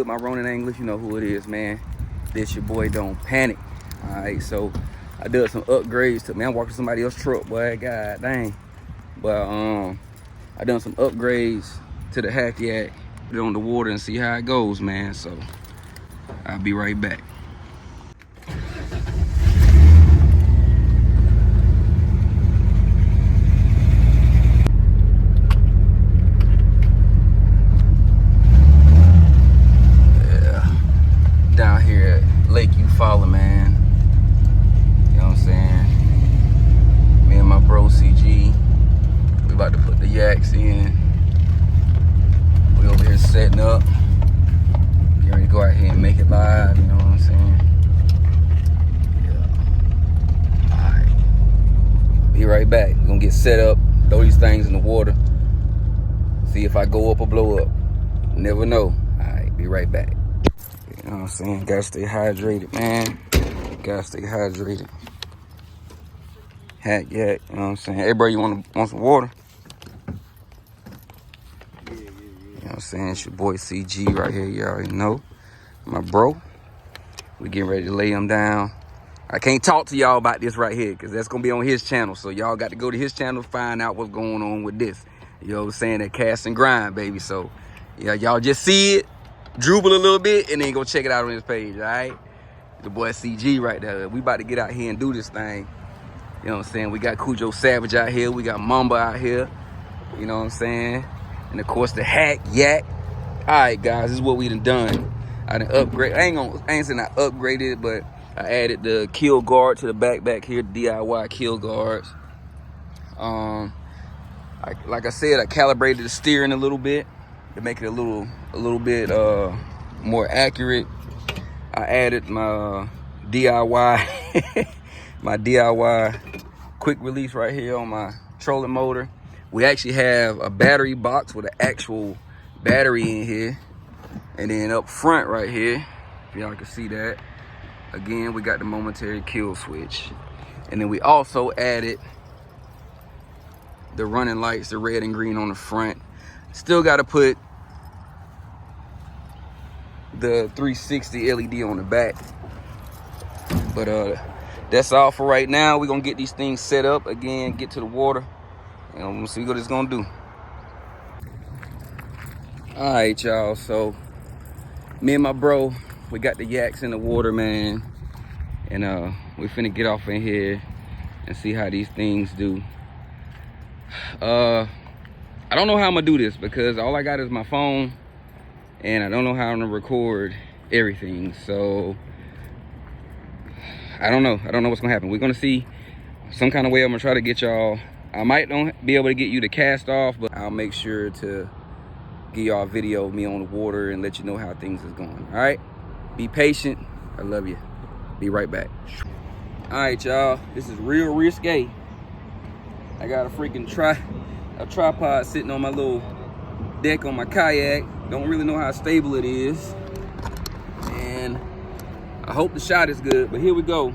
good, my Ronin anglers? You know who it is, man. This your boy Don't Panic. All right, so I did some upgrades to, man, I'm walking somebody else's truck, boy, god dang. But I done some upgrades to the hack yak, put it on the water and see how it goes, man. So I'll be right back. Down here at Lake Eufaula, man. You know what I'm saying? Me and my bro CG, we about to put the yaks in. We over here setting up. Get ready to go out here and make it live, you know what I'm saying? Yeah. Alright. Be right back. We're gonna get set up, throw these things in the water. See if I go up or blow up. Never know. Alright, be right back. You know what I'm saying? Gotta stay hydrated, man. Gotta stay hydrated. Hack yak, you know what I'm saying? Hey, bro, you want some water? Yeah. You know what I'm saying? It's your boy CG right here. You already know. My bro. We getting ready to lay him down. I can't talk to y'all about this right here because that's going to be on his channel. So y'all got to go to his channel to find out what's going on with this. You know what I'm saying? That cast and grind, baby. So, yeah, y'all just see it. Dribble a little bit and then go check it out on his page, all right? The boy CG right there. We about to get out here and do this thing. You know what I'm saying? We got Cujo Savage out here. We got Mamba out here. You know what I'm saying? And of course the hack yak. All right, guys, this is what we done. I done upgrade. I ain't saying I upgraded it, but I added the kill guard to the back here, DIY kill guards. Like I said, I calibrated the steering a little bit to make it a little bit more accurate. I added my DIY my DIY quick release right here on my trolling motor. We actually have a battery box with an actual battery in here, and then up front right here, if y'all can see that, again we got the momentary kill switch, and then we also added the running lights, the red and green on the front. Still got to put the 360 LED on the back, but that's all for right now. We're gonna get these things set up again, get to the water, and we'll see what it's gonna do. All right, y'all, so me and my bro, we got the yaks in the water, man, and we finna get off in here and see how these things do. I don't know how I'm gonna do this because all I got is my phone, and I don't know how I'm gonna record everything. So I don't know what's gonna happen. We're gonna see some kind of way I'm gonna try to get y'all. I might not be able to get you to cast off, but I'll make sure to give y'all a video of me on the water and let you know how things is going. All right, be patient. I love you. Be right back. All right, y'all, this is real risque. I got a freaking tripod sitting on my little deck on my kayak. Don't really know how stable it is, and I hope the shot is good, but here we go.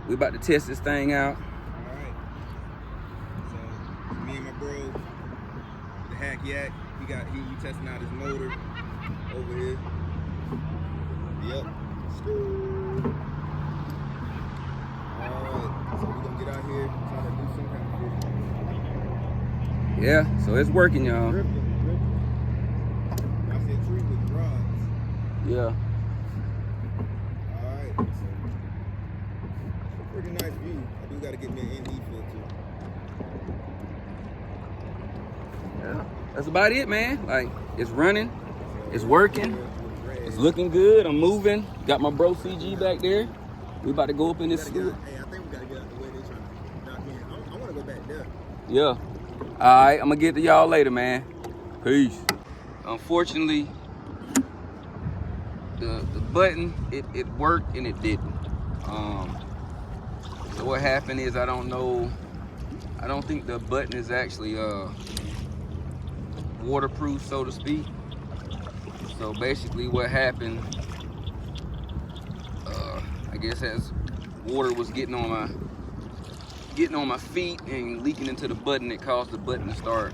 We about to test this thing out. All right. So me and my bro, the hack yak, he testing out his motor over here. Yep. All right. So we're gonna get out here and try to do some kind of video. Yeah, so it's working, y'all. Ripping. I said tree with rods. Yeah. Pretty nice view. I do gotta get me an ND filter. Yeah, that's about it, man. Like, it's running, it's working, it's looking good. I'm moving. Got my bro CG back there. We about to go up in this. Hey, I think we gotta get out the way. They trying to knock in. I wanna go back there. Yeah. All right, I'm gonna get to y'all later, man. Peace. Unfortunately, the button, it worked and it didn't. So what happened is, I don't know, I don't think the button is actually waterproof, so to speak. So basically what happened, I guess as water was getting on my feet and leaking into the button, it caused the button to start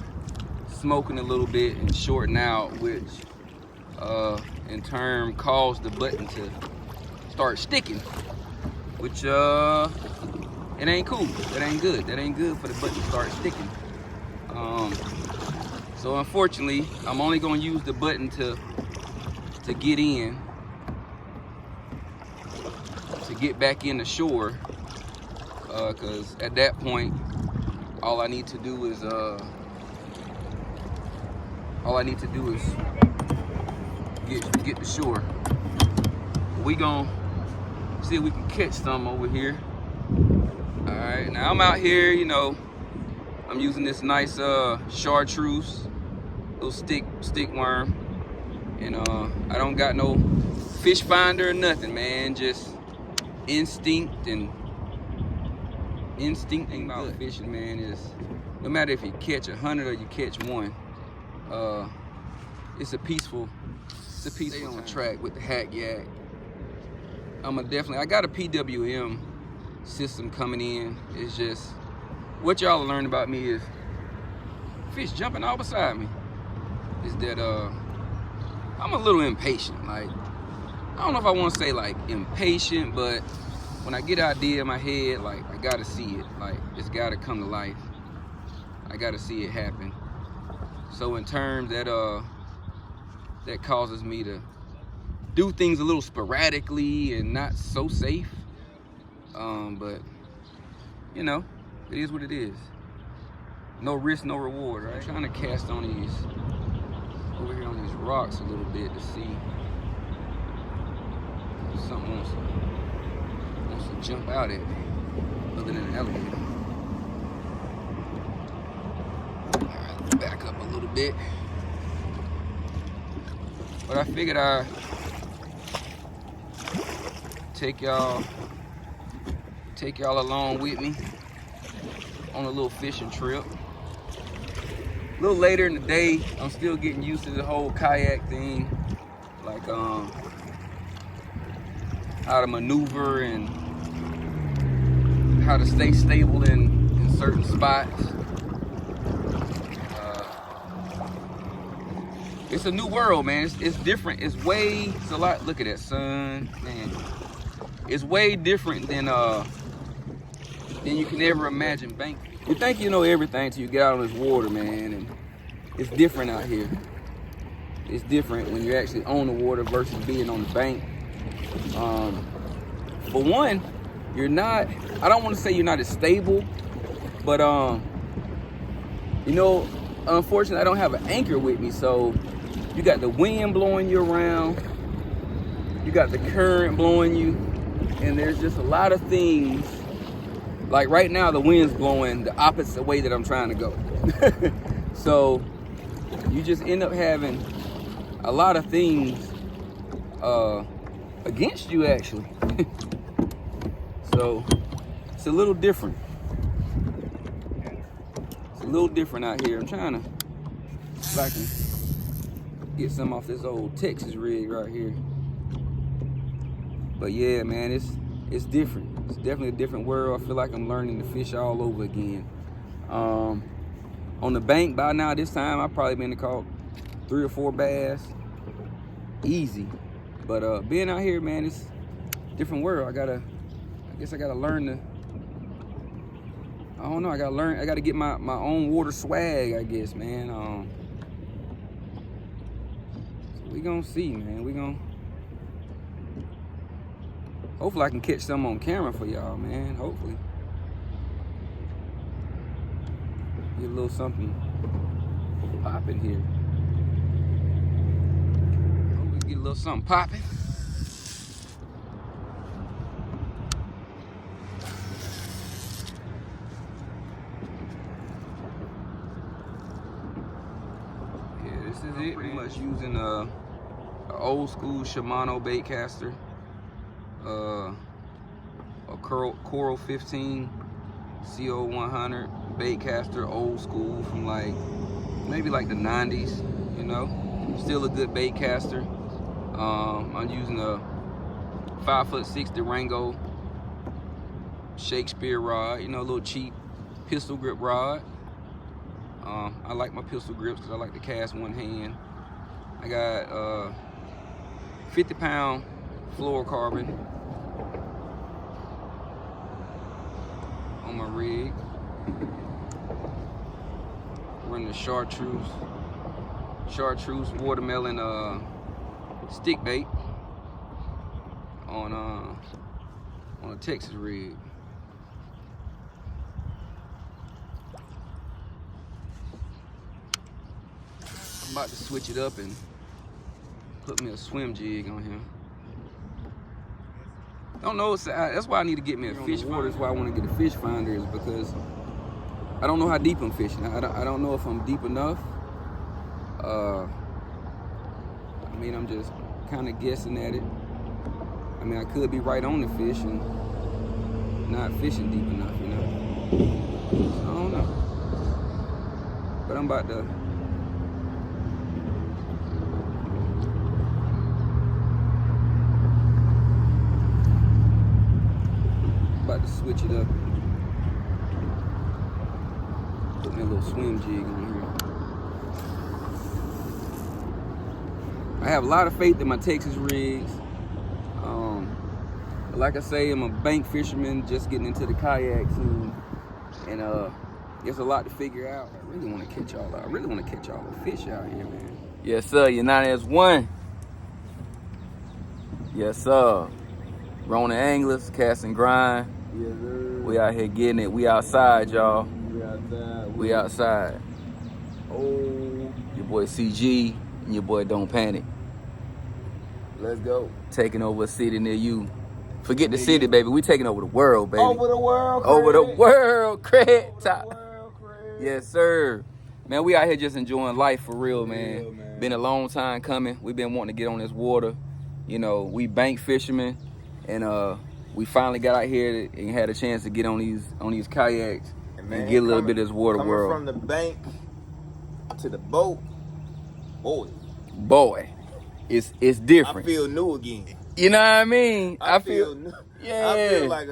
smoking a little bit and shorting out, which in turn cause the button to start sticking, which it ain't cool. That ain't good. That ain't good for the button to start sticking. So unfortunately, I'm only gonna use the button to get in, to get back in the shore, because at that point, all I need to do is get the shore. We gonna see if we can catch some over here. All right, now I'm out here, you know, I'm using this nice chartreuse, little stick worm, and I don't got no fish finder or nothing, man. Just instinct about fishing, man, is no matter if you catch 100 or you catch one, it's a peaceful stay on the track with the hack yak. I got a PWM system coming in. It's just what y'all learned about me is fish jumping all beside me. Is that I'm a little impatient. Like, I don't know if I want to say like impatient, but when I get an idea in my head, like I gotta see it. Like, it's gotta come to life. I gotta see it happen. So in terms that that causes me to do things a little sporadically and not so safe. But you know, it is what it is. No risk, no reward, right? I'm trying to cast on these, over here on these rocks a little bit to see if something wants to jump out at me, other than an alligator. All right, let's back up a little bit. But I figured I'd take y'all along with me on a little fishing trip. A little later in the day, I'm still getting used to the whole kayak thing, like how to maneuver and how to stay stable in certain spots. It's a new world, man. It's different. It's a lot. Look at that sun, man. It's way different than you can ever imagine bank. You think you know everything till you get out on this water, man, and it's different out here. It's different when you're actually on the water versus being on the bank. For one, you're not, I don't want to say you're not as stable, but you know, unfortunately I don't have an anchor with me, so you got the wind blowing you around, you got the current blowing you, and there's just a lot of things. Like right now, the wind's blowing the opposite way that I'm trying to go. So you just end up having a lot of things against you, actually. So it's a little different. It's a little different out here. I'm trying to see if I can get some off this old Texas rig right here. But yeah, man, it's different. It's definitely a different world. I feel like I'm learning to fish all over again. On the bank by now, this time I've probably been to caught 3 or 4 bass, easy. But being out here, man, it's a different world. I guess I gotta learn to. I don't know. I gotta get my own water swag, I guess, man. So we gonna see, man. Hopefully I can catch some on camera for y'all, man. Hopefully. Get a little something popping here. Hopefully get a little something popping. Yeah, this is it. Pretty much using an old school Shimano bait caster. A Coral 15 CO 100 bait caster, old school from maybe like the 90s, you know. Still a good bait caster. I'm using a 5'6" Durango Shakespeare rod, you know, a little cheap pistol grip rod. I like my pistol grips because I like to cast one hand. I got 50-pound fluorocarbon on my rig. Running the chartreuse watermelon stick bait on a Texas rig. I'm about to switch it up and put me a swim jig on here. Don't know, that's why I need to get me a fish finder. That's why I want to get a fish finder, is because I don't know how deep I'm fishing. I don't know if I'm deep enough. I mean, I'm just kind of guessing at it. I mean, I could be right on the fish and not fishing deep enough, you know. So, I don't know. But I'm about to switch it up. Put me a little swim jig on here. I have a lot of faith in my Texas rigs. Like I say, I'm a bank fisherman, just getting into the kayak scene, and there's a lot to figure out. I really want to catch y'all. I really want to catch y'all a fish out here, man. Yes, sir. United as one. Yes, sir. Rona Anglers, cast and grind. Yes, sir. We out here getting it. We outside, y'all. We outside. We outside. Oh. Your boy CG and your boy Don't Panic. Let's go. Taking over a city near you. Forget the city, baby. We taking over the world, baby. Over the world, Craig. Over the world, Craig. Over the world, Craig. Yes, sir. Man, we out here just enjoying life for real, man. Real, man. Been a long time coming. We've been wanting to get on this water. You know, we bank fishermen, and we finally got out here and had a chance to get on these kayaks and get a little bit of this water world. From the bank to the boat, boy, it's different. I feel new again. You know what I mean? I feel yeah. I feel like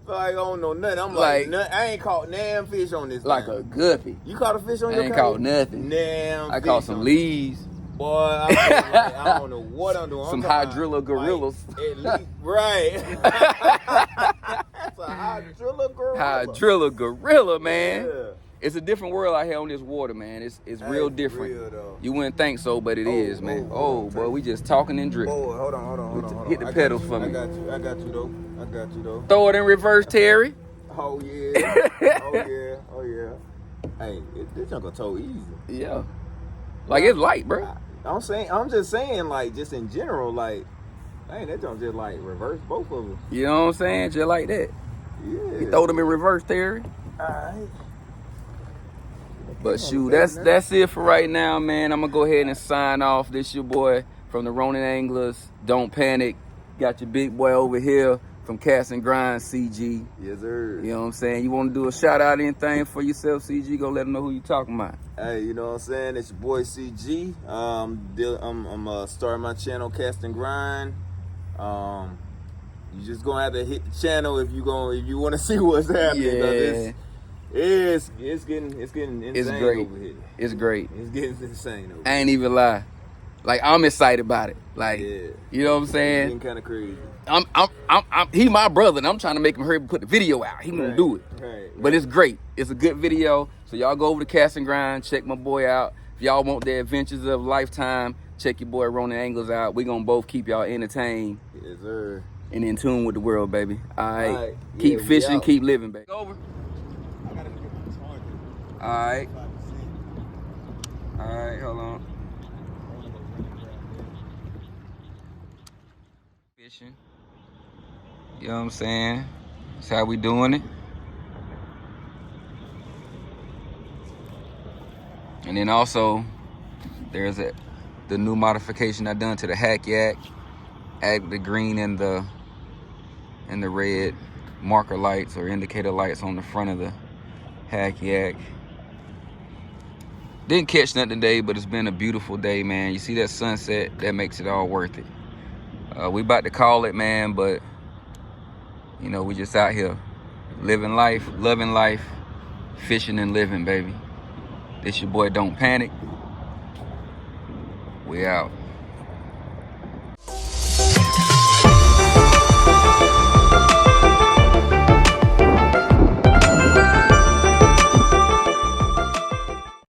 I don't know nothing. I'm like I ain't caught damn fish on this. Like a guppy. You caught a fish on your I ain't kayak? caught nothing. Damn. I caught some leaves. Boy, I feel like I don't know what I'm doing. Some hydrilla gorillas. Like, at least, right. That's a hydrilla gorilla. Hydrilla gorilla, man. Yeah. It's a different world out here on this water, man. It's real different. Real, though. You wouldn't think so, but it is, man. Boy, we just talking and drifting. Boy, hold on. Hit the pedals for me. I got you though. Throw it in reverse, Terry. Oh yeah. Oh yeah. Hey, this junk will tow easy. Yeah. Like it's light, bro. I'm just saying, like, just in general, like, dang, that junk just like reverse both of them. You know what I'm saying? Just like that. Yeah. You throw them in reverse, Terry. Alright. But shoot, that's it for right now, man. I'm gonna go ahead and sign off. This your boy from the Ronin Anglers. Don't panic. Got your big boy over here from Cast and Grind, CG. Yes, sir. You know what I'm saying? You want to do a shout out, anything for yourself, CG? Go let them know who you talking about. Hey, you know what I'm saying? It's your boy CG. I'm starting my channel, Cast and Grind. You just gonna have to hit the channel if you want to see what's happening. Yeah. It's getting insane It's great. over here. It's great. It's getting insane over here. I ain't even lie. Like, I'm excited about it. Like, Yeah. you know what I'm It's saying? getting kind of crazy. He my brother, and I'm trying to make him hurry up and put the video out. He gonna do it. Right. But it's great. It's a good video. So y'all go over to Cast and Grind, check my boy out. If y'all want the adventures of a lifetime, check your boy Ronin Anglers out. We gonna both keep y'all entertained Yes, sir. and in tune with the world, baby. All right. All right. Keep Yeah, we fishing, out. keep living, baby. Over. I gotta get my charger. All right. All right, hold on. Fishing. You know what I'm saying? That's how we doing it. And then also, there's the new modification I done to the hack yak. Add the green and the red marker lights or indicator lights on the front of the hack yak. Didn't catch nothing today, but it's been a beautiful day, man. You see that sunset? That makes it all worth it. We about to call it, man, but you know, we just out here living life, loving life, fishing and living, baby. This your boy Don't Panic. We out.